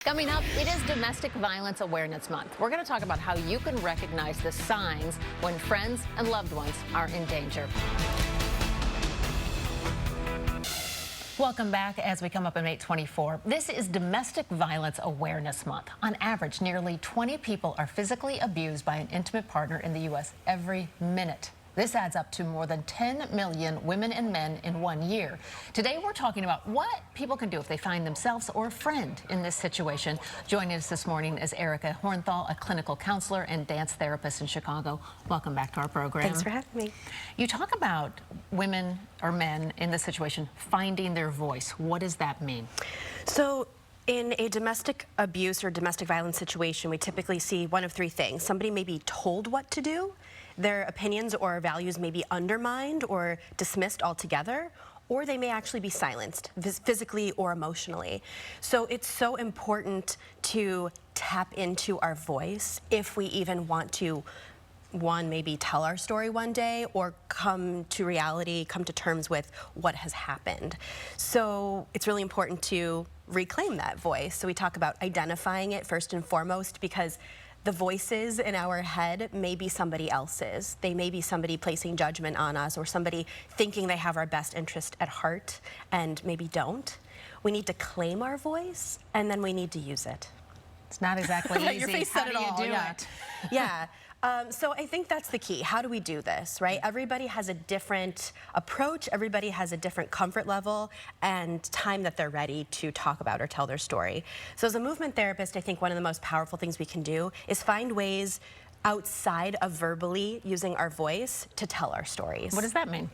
Coming up, it is Domestic Violence Awareness Month. We're going to talk about how you can recognize the signs when friends and loved ones are in danger. Welcome back as we come up on 8/24. This is Domestic Violence Awareness Month. On average, nearly 20 people are physically abused by an intimate partner in the U.S. every minute. This adds up to more than 10 million women and men in 1 year. Today, we're talking about what people can do if they find themselves or a friend in this situation. Joining us this morning is Erica Hornthal, a clinical counselor and dance therapist in Chicago. Welcome back to our program. Thanks for having me. You talk about women or men in this situation finding their voice. What does that mean? So, in a domestic abuse or domestic violence situation, we typically see one of three things. Somebody may be told what to do, their opinions or values may be undermined or dismissed altogether, or they may actually be silenced physically or emotionally. So it's so important to tap into our voice if we even want to, one, maybe tell our story one day or come to reality, come to terms with what has happened. So it's really important to reclaim that voice. So we talk about identifying it first and foremost, because the voices in our head may be somebody else's. They may be somebody placing judgment on us or somebody thinking they have our best interest at heart and maybe don't. We need to claim our voice and then we need to use it. It's not exactly easy. Your face How said do it you all. do Yeah. it? Yeah. So I think that's the key. How do we do this, right? Everybody has a different approach. Everybody has a different comfort level and time that they're ready to talk about or tell their story. So as a movement therapist, I think one of the most powerful things we can do is find ways outside of verbally using our voice to tell our stories. What does that mean?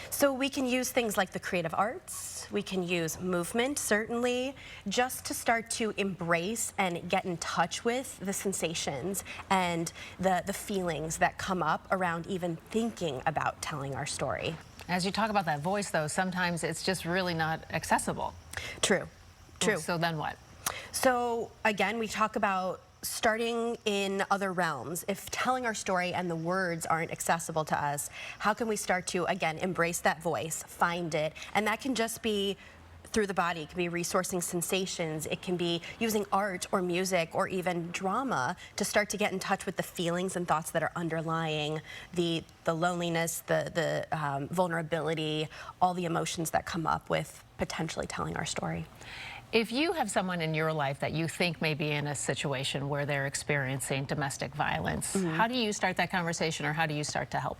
So we can use things like the creative arts, we can use movement, certainly, just to start to embrace and get in touch with the sensations and the feelings that come up around even thinking about telling our story. As you talk about that voice, though, sometimes it's just really not accessible. True, true. So then what? So again, we talk about starting in other realms. If telling our story and the words aren't accessible to us, how can we start to, again, embrace that voice, find it? And that can just be through the body. It can be resourcing sensations. It can be using art or music or even drama to start to get in touch with the feelings and thoughts that are underlying the loneliness, the vulnerability, all the emotions that come up with potentially telling our story. If you have someone in your life that you think may be in a situation where they're experiencing domestic violence, how do you start that conversation or how do you start to help?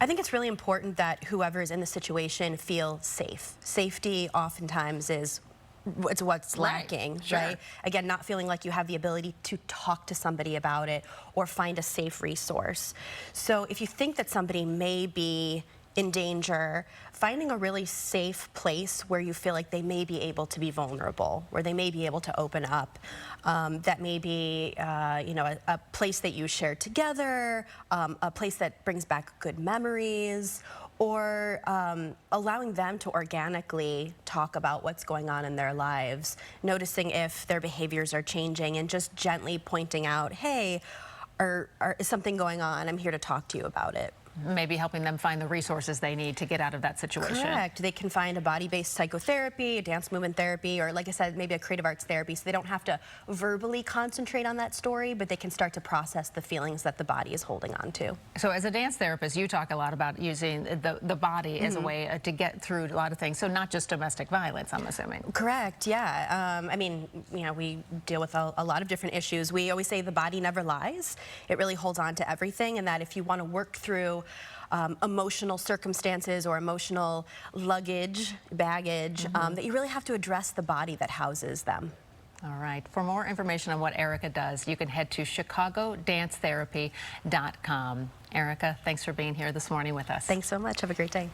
I think it's really important that whoever is in the situation feel safe. Safety oftentimes is what's lacking, Sure. right? Again, not feeling like you have the ability to talk to somebody about it or find a safe resource. So if you think that somebody may be in danger, finding a really safe place where you feel like they may be able to be vulnerable, where they may be able to open up. That may be, a place that you share together, a place that brings back good memories, or allowing them to organically talk about what's going on in their lives, noticing if their behaviors are changing and just gently pointing out, hey, is something going on? I'm here to talk to you about it. Maybe helping them find the resources they need to get out of that situation. Correct. They can find a body-based psychotherapy, a dance movement therapy, or like I said, maybe a creative arts therapy, so they don't have to verbally concentrate on that story, but they can start to process the feelings that the body is holding on to. So as a dance therapist, you talk a lot about using the body as a way to get through a lot of things, so not just domestic violence, I'm assuming. Correct, yeah. I mean, we deal with a lot of different issues. We always say the body never lies. It really holds on to everything, and that if you want to work through emotional circumstances or emotional baggage, that you really have to address the body that houses them. All right. For more information on what Erica does, you can head to chicagodancetherapy.com. Erica, thanks for being here this morning with us. Thanks so much. Have a great day.